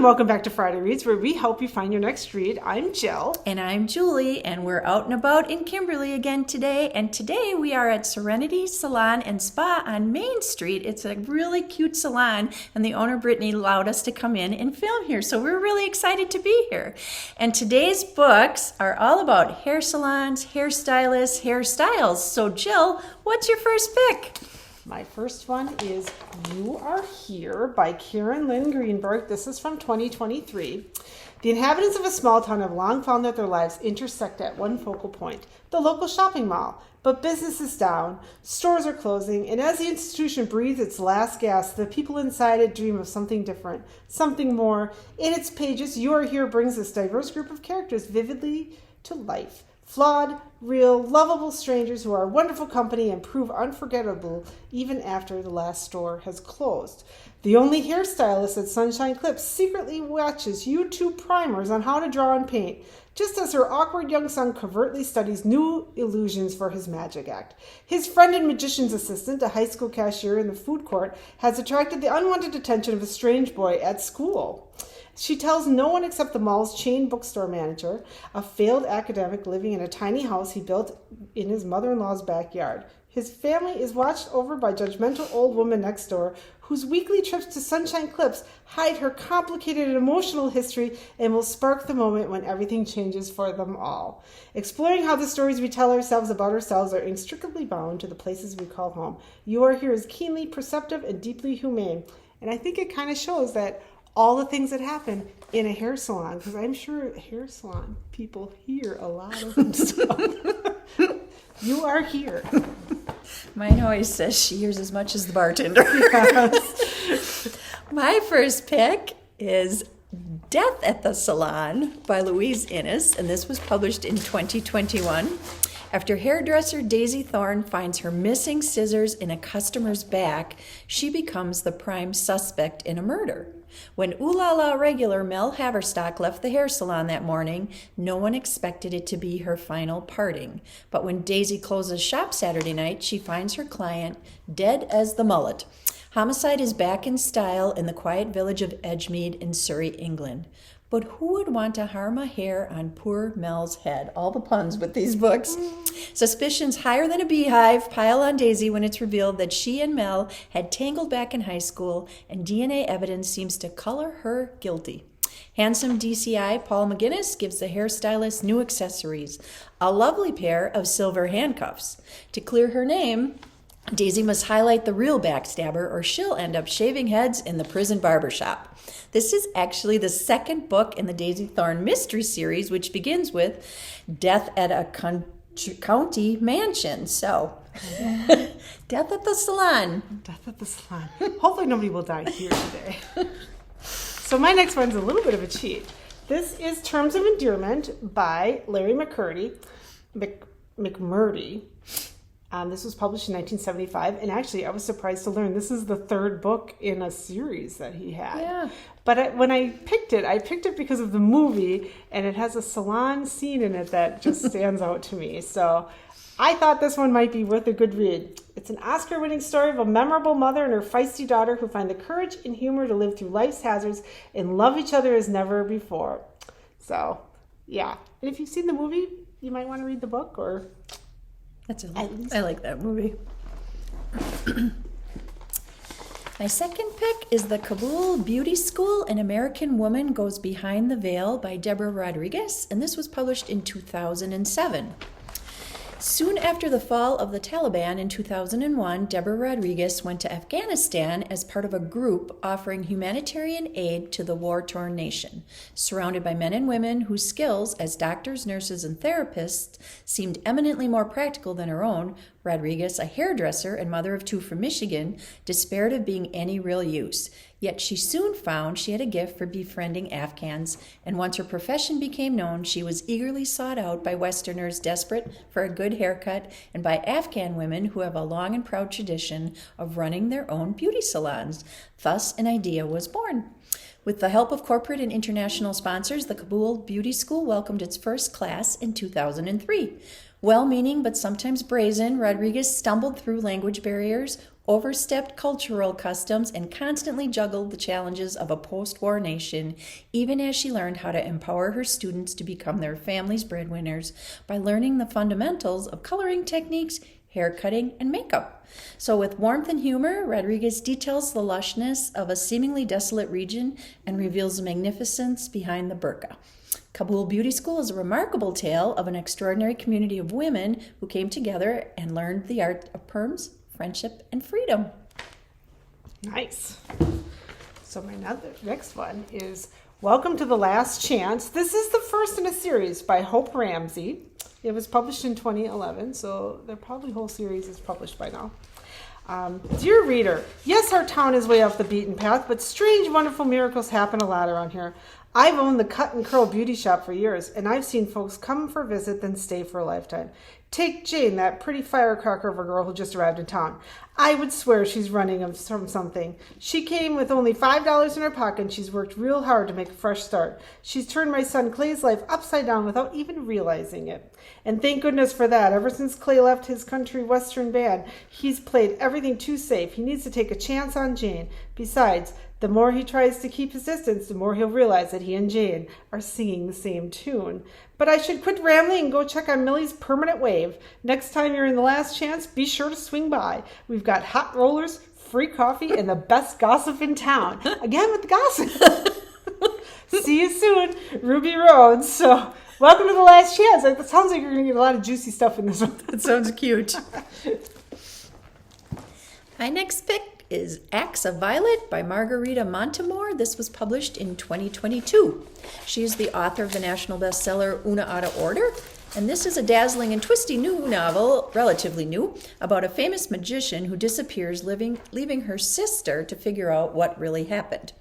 and welcome back to Friday Reads, where we help you find your next read. I'm Jill. And I'm Julie, and we're out and about in Kimberly again today. And today we are at Serenity Salon and Spa on Main Street. It's a really cute salon, and the owner, Brittany, allowed us to come in and film here. So we're really excited to be here. And today's books are all about hair salons, hairstylists, hairstyles. So Jill, what's your first pick? My first one is You Are Here by Karen Lynn Greenberg. This is from 2023. The inhabitants of a small town have long found that their lives intersect at one focal point, the local shopping mall. But business is down, stores are closing, and as the institution breathes its last gasp, the people inside it dream of something different, something more. In its pages, You Are Here brings this diverse group of characters vividly to life. Flawed, real, lovable strangers who are wonderful company and prove unforgettable even after the last store has closed. The only hairstylist at Sunshine Clips secretly watches YouTube primers on how to draw and paint, just as her awkward young son covertly studies new illusions for his magic act. His friend and magician's assistant, a high school cashier in the food court, has attracted the unwanted attention of a strange boy at school. She tells no one except the mall's chain bookstore manager, a failed academic living in a tiny house he built in his mother-in-law's backyard. His family is watched over by judgmental old woman next door, whose weekly trips to Sunshine Clips hide her complicated and emotional history and will spark the moment when everything changes for them all. Exploring how the stories we tell ourselves about ourselves are inextricably bound to the places we call home, You Are Here is keenly perceptive and deeply humane. And I think it kind of shows that all the things that happen in a hair salon, because I'm sure hair salon people hear a lot of stuff. You are here. Mine always says she hears as much as the bartender. Yes. My first pick is Death at the Salon by Louise Innes, and this was published in 2021. After hairdresser Daisy Thorne finds her missing scissors in a customer's back, she becomes the prime suspect in a murder. When Ooh La La regular Mel Haverstock left the hair salon that morning, no one expected it to be her final parting. But when Daisy closes shop Saturday night, she finds her client dead as the mullet. Homicide is back in style in the quiet village of Edgemead in Surrey, England. But who would want to harm a hair on poor Mel's head? All the puns with these books. Suspicions higher than a beehive pile on Daisy when it's revealed that she and Mel had tangled back in high school, and DNA evidence seems to color her guilty. Handsome DCI Paul McGinnis gives the hairstylist new accessories, a lovely pair of silver handcuffs. To clear her name, Daisy must highlight the real backstabber, or she'll end up shaving heads in the prison barbershop. This is actually the second book in the Daisy Thorne mystery series, which begins with Death at a County Mansion. So, Death at the Salon. Death at the Salon. Hopefully nobody will die here today. So my next one's a little bit of a cheat. This is Terms of Endearment by Larry McMurdy. This was published in 1975, and actually I was surprised to learn this is the third book in a series that he had. Yeah. But when I picked it because of the movie, and it has a salon scene in it that just stands out to me. So I thought this one might be worth a good read. It's an Oscar-winning story of a memorable mother and her feisty daughter who find the courage and humor to live through life's hazards and love each other as never before. So, yeah. And if you've seen the movie, you might want to read the book, or... I like that movie. My second pick is The Kabul Beauty School, An American Woman Goes Behind the Veil by Deborah Rodriguez, and this was published in 2007. Soon after the fall of the Taliban in 2001, Deborah Rodriguez went to Afghanistan as part of a group offering humanitarian aid to the war-torn nation. Surrounded by men and women whose skills as doctors, nurses, and therapists seemed eminently more practical than her own, Rodriguez, a hairdresser and mother of two from Michigan, despaired of being any real use. Yet she soon found she had a gift for befriending Afghans, and once her profession became known, she was eagerly sought out by Westerners desperate for a good haircut and by Afghan women who have a long and proud tradition of running their own beauty salons. Thus, an idea was born. With the help of corporate and international sponsors, the Kabul Beauty School welcomed its first class in 2003. Well-meaning but sometimes brazen, Rodriguez stumbled through language barriers, overstepped cultural customs, and constantly juggled the challenges of a post-war nation, even as she learned how to empower her students to become their family's breadwinners by learning the fundamentals of coloring techniques, hair cutting, and makeup. So with warmth and humor, Rodriguez details the lushness of a seemingly desolate region and reveals the magnificence behind the burqa. Kabul Beauty School is a remarkable tale of an extraordinary community of women who came together and learned the art of perms, friendship, and freedom. Nice. So my next one is Welcome to the Last Chance. This is the first in a series by Hope Ramsey. It was published in 2011, so the probably whole series is published by now. Dear reader, yes, our town is way off the beaten path, but strange, wonderful miracles happen a lot around here. I've owned the cut and curl beauty shop for years, and I've seen folks come for a visit, then stay for a lifetime. Take Jane, that pretty firecracker of a girl who just arrived in town. I would swear she's running from something. She came with only $5 in her pocket, and she's worked real hard to make a fresh start. She's turned my son Clay's life upside down without even realizing it. And thank goodness for that. Ever since Clay left his country western band, he's played everything too safe. He needs to take a chance on Jane. Besides, the more he tries to keep his distance, the more he'll realize that he and Jane are singing the same tune. But I should quit rambling and go check on Millie's permanent wave. Next time you're in the Last Chance, be sure to swing by. We've got hot rollers, free coffee, and the best gossip in town. Again with the gossip. See you soon, Ruby Road. So, welcome to the Last Chance. It sounds like you're going to get a lot of juicy stuff in this one. That sounds cute. My next pick is Acts of Violet by Margarita Montemor. This was published in 2022. She is the author of the national bestseller Una Out of Order, and this is a dazzling and twisty new novel, relatively new, about a famous magician who disappears, leaving her sister to figure out what really happened.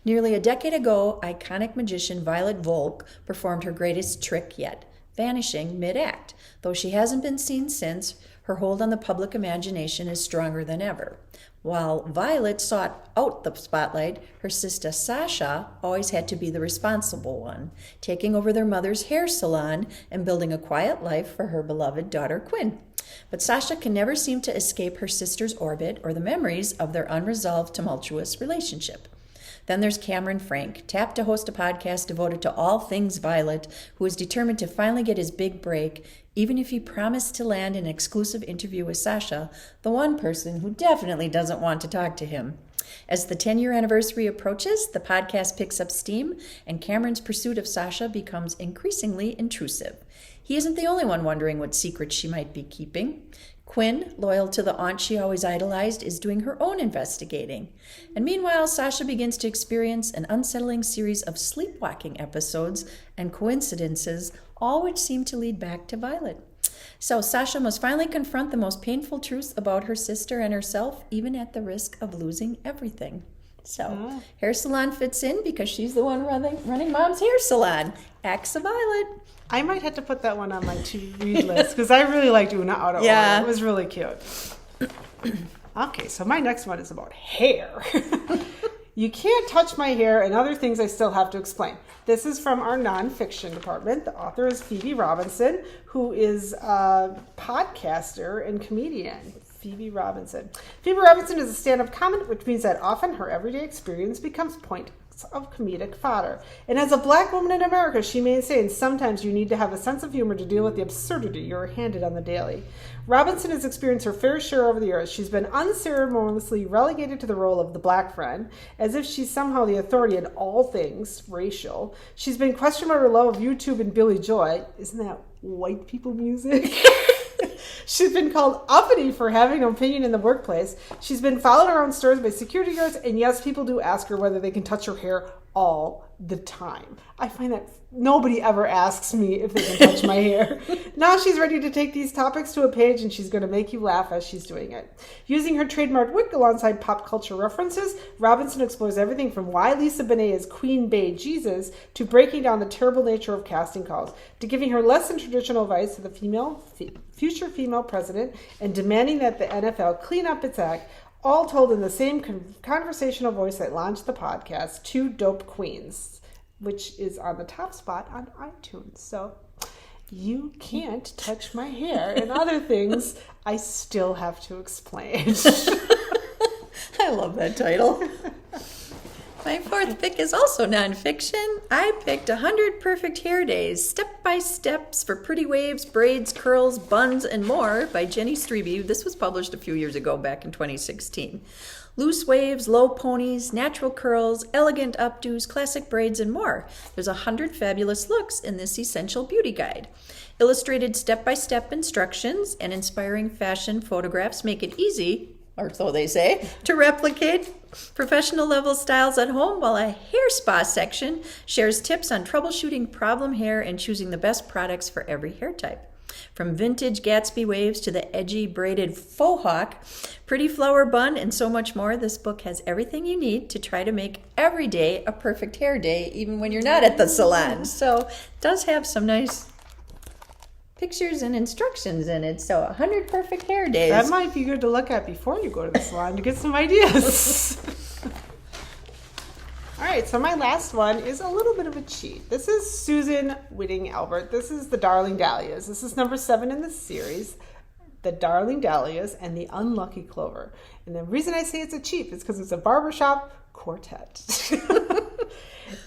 Nearly a decade ago, iconic magician Violet Volk performed her greatest trick yet, vanishing mid-act. Though she hasn't been seen since, her hold on the public imagination is stronger than ever. While Violet sought out the spotlight, her sister Sasha always had to be the responsible one, taking over their mother's hair salon and building a quiet life for her beloved daughter Quinn. But Sasha can never seem to escape her sister's orbit or the memories of their unresolved, tumultuous relationship. Then there's Cameron Frank, tapped to host a podcast devoted to all things Violet, who is determined to finally get his big break, even if he promised to land an exclusive interview with Sasha, the one person who definitely doesn't want to talk to him. As the 10-year anniversary approaches, the podcast picks up steam, and Cameron's pursuit of Sasha becomes increasingly intrusive. He isn't the only one wondering what secrets she might be keeping. Quinn, loyal to the aunt she always idolized, is doing her own investigating. And meanwhile, Sasha begins to experience an unsettling series of sleepwalking episodes and coincidences, all which seem to lead back to Violet. So Sasha must finally confront the most painful truths about her sister and herself, even at the risk of losing everything. So, Hair Salon fits in because she's the one running Mom's hair salon. Acts of Violet. I might have to put that one on my to-read list because I really liked Una Out of Order. It was really cute. Okay, so my next one is about hair. You can't touch my hair and other things I still have to explain. This is from our nonfiction department. The author is Phoebe Robinson, who is a podcaster and comedian. Phoebe Robinson. Phoebe Robinson is a stand-up comic, which means that often her everyday experience becomes points of comedic fodder. And as a black woman in America, she maintains sometimes you need to have a sense of humor to deal with the absurdity you're handed on the daily. Robinson has experienced her fair share over the years. She's been unceremoniously relegated to the role of the black friend, as if she's somehow the authority in all things racial. She's been questioned about her love of YouTube and Billy Joy. Isn't that white people music? She's been called uppity for having an opinion in the workplace. She's been followed around stores by security guards, and yes, people do ask her whether they can touch her hair all the time. I find that nobody ever asks me if they can touch my hair. Now she's ready to take these topics to a page, and she's going to make you laugh as she's doing it. Using her trademark wit alongside pop culture references, Robinson explores everything from why Lisa Bonet is Queen Bey Jesus to breaking down the terrible nature of casting calls, to giving her less than traditional advice to the future female president and demanding that the NFL clean up its act, all told in the same conversational voice that launched the podcast, Two Dope Queens, which is on the top spot on iTunes. So You can't touch my hair, and other things I still have to explain. I love that title. My fourth pick is also nonfiction. I picked 100 Perfect Hair Days, Step-by-Steps for Pretty Waves, Braids, Curls, Buns, and More by Jenny Strebe. This was published a few years ago, back in 2016. Loose waves, low ponies, natural curls, elegant updos, classic braids, and more. There's 100 fabulous looks in this essential beauty guide. Illustrated step-by-step instructions and inspiring fashion photographs make it easy, or so they say, to replicate professional level styles at home, while a hair spa section shares tips on troubleshooting problem hair and choosing the best products for every hair type. From vintage Gatsby waves to the edgy braided faux hawk, pretty flower bun, and so much more, this book has everything you need to try to make every day a perfect hair day, even when you're not at the salon. So it does have some nice pictures and instructions in it. So 100 perfect hair days. That might be good to look at before you go to the salon to get some ideas. All right, so my last one is a little bit of a cheat. This is Susan Whitting Albert. This is The Darling Dahlias. This is number 7 in the series, The Darling Dahlias and the Unlucky Clover. And the reason I say it's a cheat is because it's a barbershop quartet.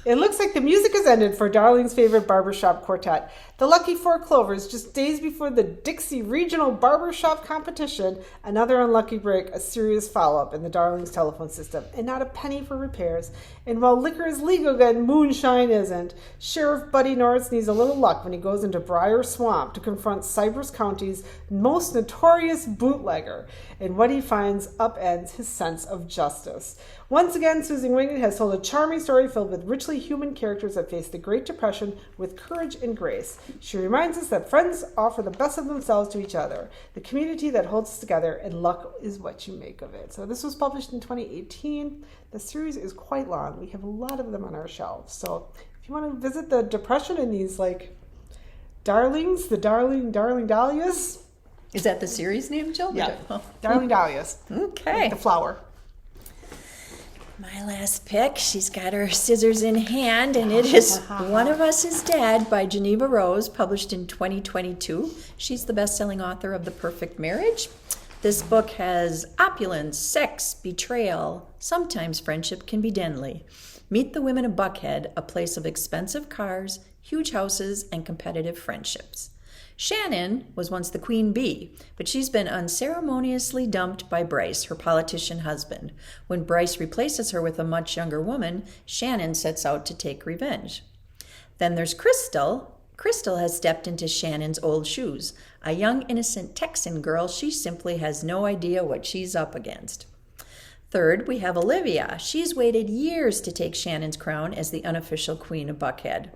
It looks like the music has ended for Darling's favorite barbershop quartet. The Lucky Four Clovers, just days before the Dixie Regional Barbershop Competition, another unlucky break, a serious follow-up in the Darling's telephone system, and not a penny for repairs. And while liquor is legal again, moonshine isn't. Sheriff Buddy Norris needs a little luck when he goes into Briar Swamp to confront Cypress County's most notorious bootlegger, and what he finds upends his sense of justice. Once again, Susan Whitting has told a charming story filled with richly human characters that face the Great Depression with courage and grace. She reminds us that friends offer the best of themselves to each other, the community that holds us together, and luck is what you make of it. So this was published in 2018. The series is quite long. We have a lot of them on our shelves. So if you want to visit the Depression in these like darlings, the darling dahlias. Is that the series name, Jill? Yeah, Darling Dahlias. Okay. Like the flower. My last pick, she's got her scissors in hand, and it is One of Us is Dead by Geneva Rose, published in 2022. She's the best-selling author of The Perfect Marriage. This book has opulence, sex, betrayal. Sometimes friendship can be deadly. Meet the women of Buckhead, a place of expensive cars, huge houses, and competitive friendships. Shannon was once the queen bee, but she's been unceremoniously dumped by Bryce, her politician husband. When Bryce replaces her with a much younger woman, Shannon sets out to take revenge. Then there's Crystal. Crystal has stepped into Shannon's old shoes. A young, innocent Texan girl, she simply has no idea what she's up against. Third, we have Olivia. She's waited years to take Shannon's crown as the unofficial queen of Buckhead.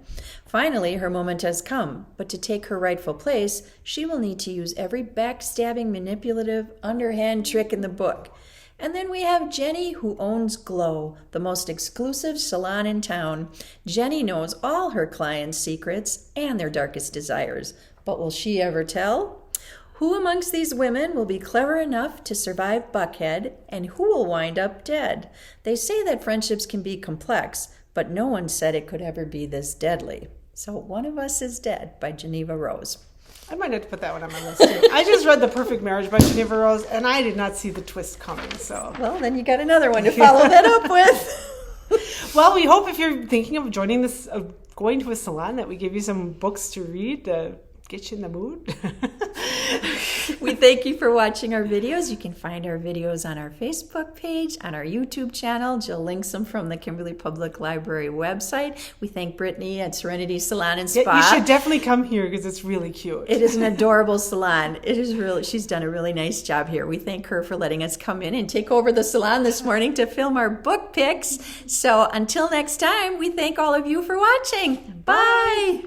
Finally, her moment has come, but to take her rightful place, she will need to use every backstabbing, manipulative, underhand trick in the book. And then we have Jenny, who owns Glow, the most exclusive salon in town. Jenny knows all her clients' secrets and their darkest desires, but will she ever tell? Who amongst these women will be clever enough to survive Buckhead, and who will wind up dead? They say that friendships can be complex, but no one said it could ever be this deadly. So One of Us is Dead by Geneva Rose. I might have to put that one on my list too. I just read The Perfect Marriage by Geneva Rose, and I did not see the twist coming. So well, then you got another one to follow that up with. Well, we hope if you're thinking of joining this, going to a salon, that we give you some books to read to get you in the mood. We thank you for watching our videos. You can find our videos on our Facebook page, on our YouTube channel. Jill links them from the Kimberly Public Library website. We thank Brittany at Serenity Salon and Spa. Yeah, you should definitely come here because it's really cute. It is an adorable salon. It is really, she's done a really nice job here. We thank her for letting us come in and take over the salon this morning to film our book picks. So until next time, we thank all of you for watching. Bye.